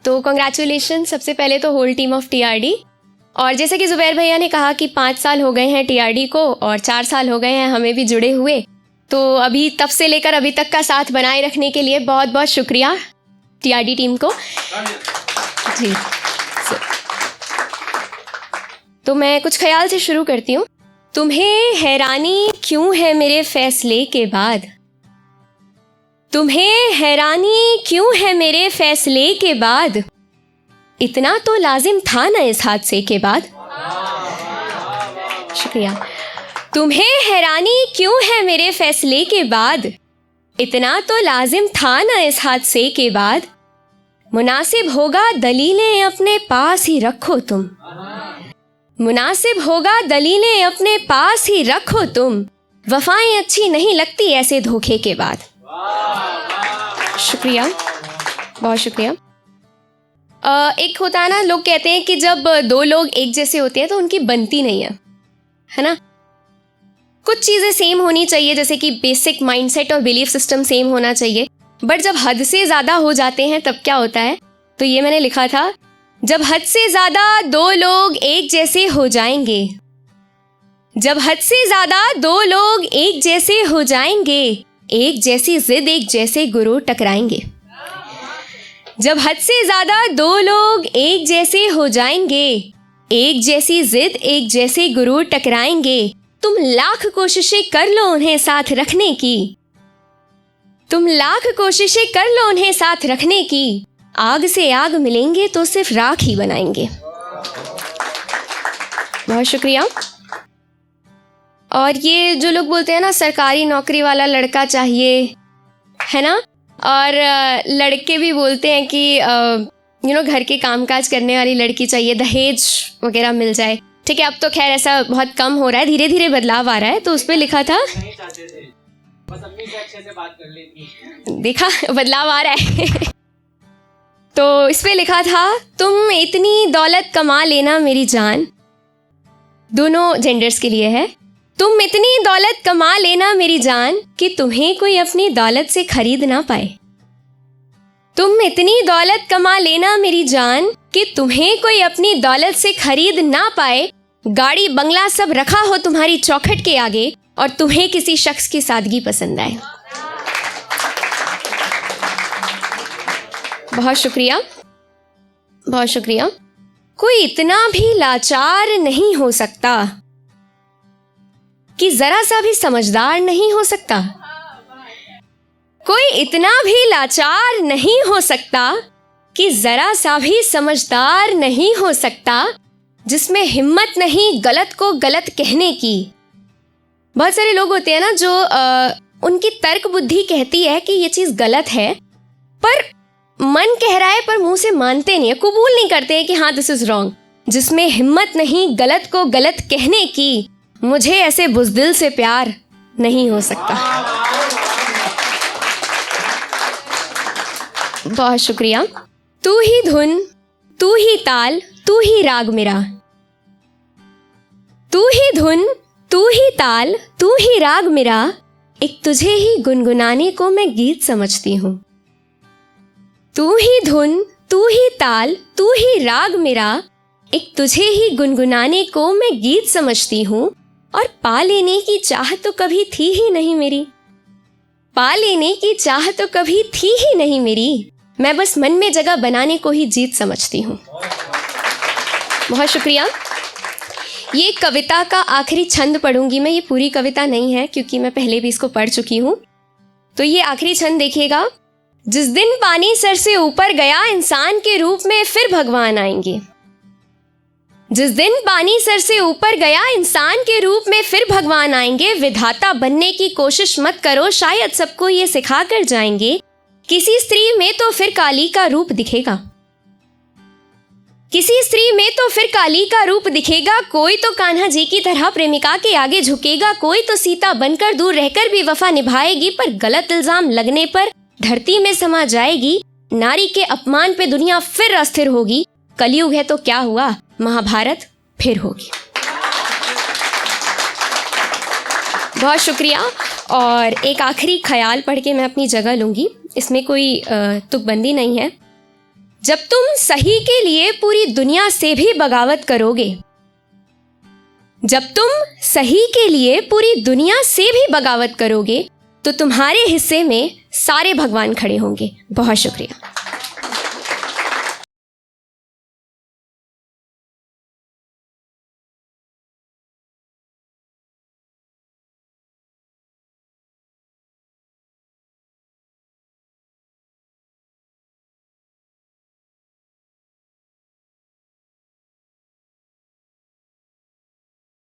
तो कॉन्ग्रेचुलेशन सबसे पहले तो होल टीम ऑफ टीआरडी। और जैसे कि ज़ुबैर भैया ने कहा कि 5 साल हो गए हैं टीआरडी को और 4 साल हो गए हैं हमें भी जुड़े हुए, तो अभी तब से लेकर अभी तक का साथ बनाए रखने के लिए बहुत बहुत शुक्रिया टीआरडी टीम को जी। तो मैं कुछ ख्याल से शुरू करती हूँ। तुम्हें हैरानी क्यों है मेरे फैसले के बाद, तुम्हें हैरानी क्यों है मेरे फैसले के बाद, इतना तो लाजिम था ना इस हादसे के बाद। शुक्रिया। तुम्हें हैरानी क्यों है मेरे फैसले के बाद, इतना तो लाजिम था ना इस हादसे के बाद, मुनासिब होगा दलीलें अपने पास ही रखो तुम, मुनासिब होगा दलीलें अपने पास ही रखो तुम, वफाएं अच्छी नहीं लगती ऐसे धोखे के बाद। शुक्रिया, बहुत शुक्रिया। एक होता है ना, लोग कहते हैं कि जब 2 लोग एक जैसे होते हैं तो उनकी बनती नहीं है ना। कुछ चीज़ें सेम होनी चाहिए, जैसे कि बेसिक माइंडसेट और बिलीफ सिस्टम सेम होना चाहिए, बट जब हद से ज़्यादा हो जाते हैं तब क्या होता है। तो ये मैंने लिखा था, जब हद से ज़्यादा 2 लोग एक जैसे हो जाएंगे, जब हद से ज़्यादा 2 लोग एक जैसे हो जाएंगे, एक जैसी जिद एक जैसे गुरु टकराएंगे। जब हद से ज़्यादा 2 लोग एक जैसे हो जाएंगे, एक जैसी जिद एक जैसे गुरु टकराएंगे, तुम लाख कोशिशें कर लो उन्हें साथ रखने की, तुम लाख कोशिशें कर लो उन्हें साथ रखने की, आग से आग मिलेंगे तो सिर्फ राख ही बनाएंगे। बहुत शुक्रिया। और ये जो लोग बोलते हैं ना सरकारी नौकरी वाला लड़का चाहिए, है ना, और लड़के भी बोलते हैं कि घर के कामकाज करने वाली लड़की चाहिए, दहेज वगैरह मिल जाए। ठीक है, अब तो खैर ऐसा बहुत कम हो रहा है, धीरे धीरे बदलाव आ रहा है। तो उस पर लिखा था, बस अपनी से अच्छे से बात कर लेती, देखा बदलाव आ रहा है। तो इस पे लिखा था, तुम इतनी दौलत कमा लेना मेरी जान, दोनों जेंडर्स के लिए है, तुम इतनी दौलत कमा लेना मेरी जान कि तुम्हें कोई अपनी दौलत से खरीद ना पाए, तुम इतनी दौलत कमा लेना मेरी जान कि तुम्हें कोई अपनी दौलत से खरीद ना पाए, गाड़ी बंगला सब रखा हो तुम्हारी चौखट के आगे और तुम्हें किसी शख्स की सादगी पसंद आए। बहुत शुक्रिया, बहुत शुक्रिया। कोई इतना भी लाचार नहीं हो सकता कि जरा सा भी समझदार नहीं हो सकता, कोई इतना भी लाचार नहीं हो सकता कि जरा सा भी समझदार नहीं हो सकता, जिसमें हिम्मत नहीं गलत को गलत कहने की। बहुत सारे लोग होते हैं ना जो उनकी तर्क बुद्धि कहती है कि ये चीज़ गलत है, पर मन कह रहा है पर मुंह से मानते नहीं है, कबूल नहीं करते हैं कि हाँ दिस इज रॉन्ग। जिसमें हिम्मत नहीं गलत को गलत कहने की, मुझे ऐसे बुज़दिल से प्यार नहीं हो सकता। बहुत शुक्रिया। तू ही धुन, तू ही ताल, तू ही राग मेरा, तू ही धुन, तू ही ताल, तू ही राग मेरा, एक तुझे ही गुनगुनाने को मैं गीत समझती हूँ। तू ही धुन, तू ही ताल, तू ही राग मेरा, एक तुझे ही गुनगुनाने को मैं गीत समझती हूँ, और पा लेने की चाह तो कभी थी ही नहीं मेरी, पा लेने की चाह तो कभी थी ही नहीं मेरी, मैं बस मन में जगह बनाने को ही जीत समझती हूँ। बहुत शुक्रिया। ये कविता का आखिरी छंद पढ़ूंगी मैं, ये पूरी कविता नहीं है क्योंकि मैं पहले भी इसको पढ़ चुकी हूँ। तो ये आखिरी छंद देखिएगा। जिस दिन पानी सर से ऊपर गया, इंसान के रूप में फिर भगवान आएंगे। जिस दिन पानी सर से ऊपर गया, इंसान के रूप में फिर भगवान आएंगे। विधाता बनने की कोशिश मत करो, शायद सबको ये सिखा कर जाएंगे। किसी स्त्री में तो फिर काली का रूप दिखेगा, किसी स्त्री में तो फिर काली का रूप दिखेगा। कोई तो कान्हा जी की तरह प्रेमिका के आगे झुकेगा, कोई तो सीता बनकर दूर रहकर भी वफा निभाएगी। पर गलत इल्जाम लगने पर धरती में समा जाएगी। नारी के अपमान पे दुनिया फिर अस्थिर होगी। कलयुग है तो क्या हुआ, महाभारत फिर होगी। बहुत शुक्रिया। और एक आखिरी ख्याल पढ़ के मैं अपनी जगह लूंगी। इसमें कोई तुकबंदी नहीं है। जब तुम सही के लिए पूरी दुनिया से भी बगावत करोगे, जब तुम सही के लिए पूरी दुनिया से भी बगावत करोगे, तो तुम्हारे हिस्से में सारे भगवान खड़े होंगे। बहुत शुक्रिया।